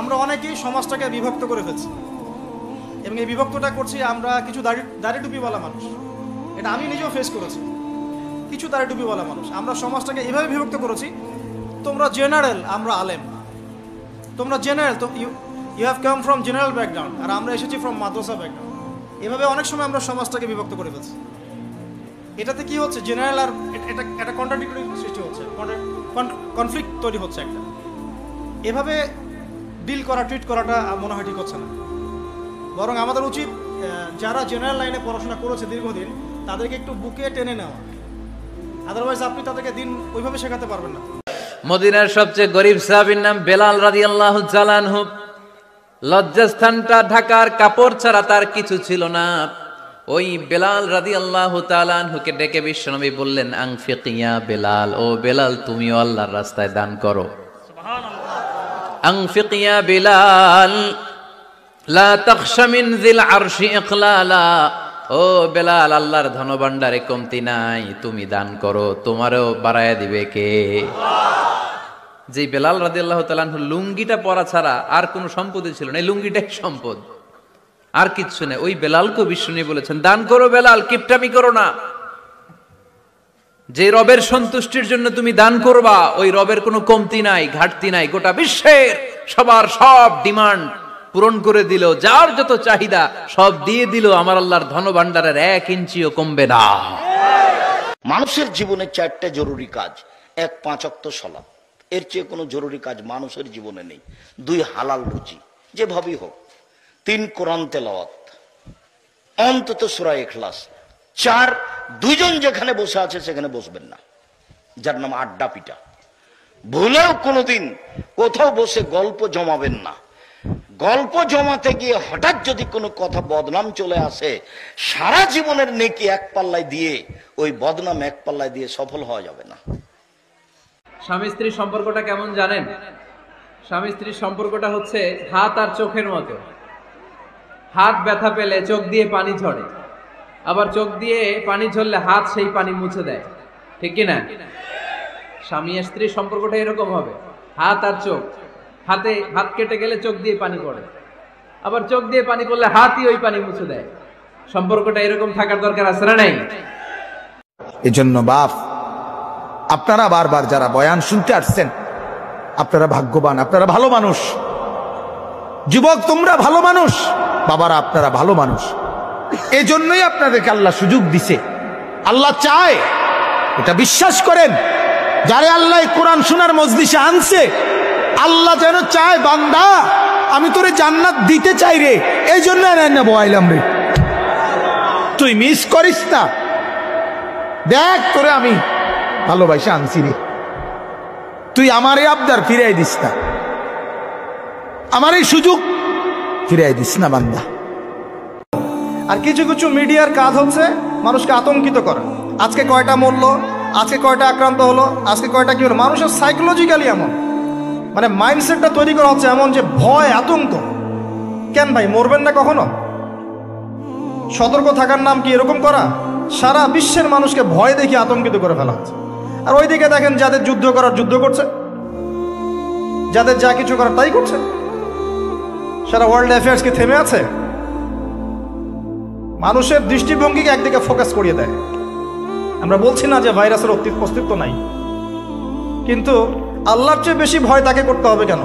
আমরা অনেকেই সমাজটাকে বিভক্ত করে ফেলছি, এবং এই বিভক্তটা করছি আমরা কিছু দাড়ি টুপিওয়ালা মানুষ। এটা আমি নিজেও ফেস করেছি। কিছু দাড়ি টুপিওয়ালা মানুষ আমরা সমাজটাকে এভাবে বিভক্ত করেছি, তোমরা জেনারেল, আমরা আলেম। তোমরা জেনারেল, তো you have come from general background, আর আমরা এসেছি ফ্রম মাদ্রাসা ব্যাকগ্রাউন্ড। এভাবে অনেক সময় আমরা সমাজটাকে বিভক্ত করে ফেলছি। এটাতে কি হচ্ছে, জেনারেল আর এটা কন্ট্রাডিক্টরি সৃষ্টি হচ্ছে, কনফ্লিক্ট তৈরি হচ্ছে একটা। এভাবে ডিল করা, ট্রিট করাটা মনে হয় ঠিক হচ্ছে না। বরং আমাদের উচিত যারা জেনারেল লাইনে পড়াশোনা করেছে দীর্ঘদিন, তাদেরকে একটু বুকে টেনে নেওয়া। আদারওয়াইজ আপনি তাদেরকে দিন ওইভাবে শেখাতে পারবেন না। মদিনার সবচেয়ে গরিব সাহাবীর নাম বেলাল রাদিয়াল্লাহু তাআলা আনহু। লজ্জাস্থানটা ঢাকার কাপড় ছাড়া তার কিছু ছিল না। ওই বেলাল রাদিয়াল্লাহু তাআলা আনহুকে ডেকে বিশ্বনবী বললেন, আনফিক ইয়া বেলাল, ও বেলাল তুমিও আল্লাহর রাস্তায় দান করো। সুবহানাল্লাহ। আনফিক ইয়া বেলাল লা তাখশা মিন যিল আরশি ইখলালা, ও বেলাল আল্লাহর ধনভাণ্ডারে কমতি নাই, তুমি দান করো, তোমারও বাড়ায়া দিবে কে? যে বেলাল রাদিয়াল্লাহু তাআলা আনহু লুঙ্গিটা পরা ছাড়া আর কোনো সম্পদই ছিল না, এই লুঙ্গিটাই সম্পদ, আর কিচ্ছু নেই। ওই বেলালকে বিশ্বনবী বলেছেন, দান করো বেলাল, কিপটামি করো না। যে রবের সন্তুষ্টির জন্য তুমি দান করবা, ওই রবের কোনো কমতি নাই, ঘাটতি নাই। গোটা বিশ্বের সবার সব ডিমান্ড পূরণ করে দিল, যার যত চাহিদা সব দিয়ে দিল, আমার আল্লাহর ধনভাণ্ডারের 1 ইঞ্চিও কমবে না। মানুষের জীবনে 4টা জরুরি কাজ। 1, 5 ওয়াক্ত সালাত। এর চেয়ে কোনো জরুরি কাজ মানুষের জীবনে নেই। 2, হালাল রুজি যেভাবেই হোক। 3, কোরআন তেলাওয়াত, অন্তত সূরা ইখলাস। 4, দুইজন যেখানে বসে আছে সেখানে বসবেন না, যার নাম আড্ডা পিটা। ভুলেও কোনোদিন কোথাও বসে গল্প জমাবেন না। গল্প জমাতে গিয়ে হঠাৎ যদি কোনো কথা বদনাম চলে আসে, সারা জীবনের নেকি এক পাল্লায় দিয়ে ওই বদনাম এক পাল্লায় দিয়ে সফল হওয়া যাবে না। স্বামী স্ত্রীর সম্পর্কটা কেমন জানেন? স্বামী স্ত্রীর সম্পর্কটা হচ্ছে হাত আর চোখের মতো। হাত ব্যথা পেলে চোখ দিয়ে পানি ঝরে, আবার চোখ দিয়ে পানি ঝরলে হাত সেই পানি মুছে দেয়, ঠিক কিনা? স্বামী আর স্ত্রীর সম্পর্কটা এরকম হবে, হাত আর চোখ। হাত কেটে গেলে চোখ দিয়ে পানি পড়ে, আবার চোখ দিয়ে পানি পড়লে হাতই ওই পানি মুছে দেয়। সম্পর্কটা এরকম থাকার দরকার আছে না নাই? এজন্য বাপ, আপনারা বারবার যারা বয়ান শুনতে আসছেন, আপনারা ভাগ্যবান, আপনারা ভালো মানুষ। যুবক তোমরা ভালো মানুষ, বাবারা আপনারা ভালো মানুষ। এজন্যই আপনাদেরকে আল্লাহ সুযোগ দিছে। আল্লাহ চায়, এটা বিশ্বাস করেন, যারে আল্লাহ কোরআন শোনার মজলিসে আনছে, আল্লাহ যেন চায়, বান্দা আমি তোরে জান্নাত দিতে চাই রে, এই জন্য না বয়াইলাম রে, তুই মিস করিস না। দেখ তোরে আমি ভালোবাসা আনছি রে, তুই আমার এই আবদার ফিরাই দিস না, আমার এই সুযোগ ফিরাই দিস না বান্দা। আর কিছু কিছু মিডিয়ার কাজ হচ্ছে মানুষকে আতঙ্কিত করা। আজকে কয়টা মরলো, আজকে কয়টা আক্রান্ত হলো, আজকে কয়টা কি হলো। মানুষের সাইকোলজিক্যালি এমন, মানে মাইন্ডসেটটা তৈরি করা হচ্ছে এমন যে ভয়, আতঙ্ক। কেন ভাই, মরবেন না কখনো? সতর্ক থাকার নাম কি এরকম করা? সারা বিশ্বের মানুষকে ভয় দেখিয়ে আতঙ্কিত করে ফেলা হচ্ছে। আর ওইদিকে দেখেন, যাদের যুদ্ধ করার যুদ্ধ করছে, যাদের যা কিছু করার তাই করছে। সারা ওয়ার্ল্ড অ্যাফেয়ার্স কি থেমে আছে? মানুষের দৃষ্টিভঙ্গিকে একদিকে ফোকাস করিয়ে দেয়। আমরা বলছি না যে ভাইরাসের অস্তিত্ব নাই, কিন্তু আল্লাহর চেয়ে বেশি ভয় তাকে করতে হবে কেন?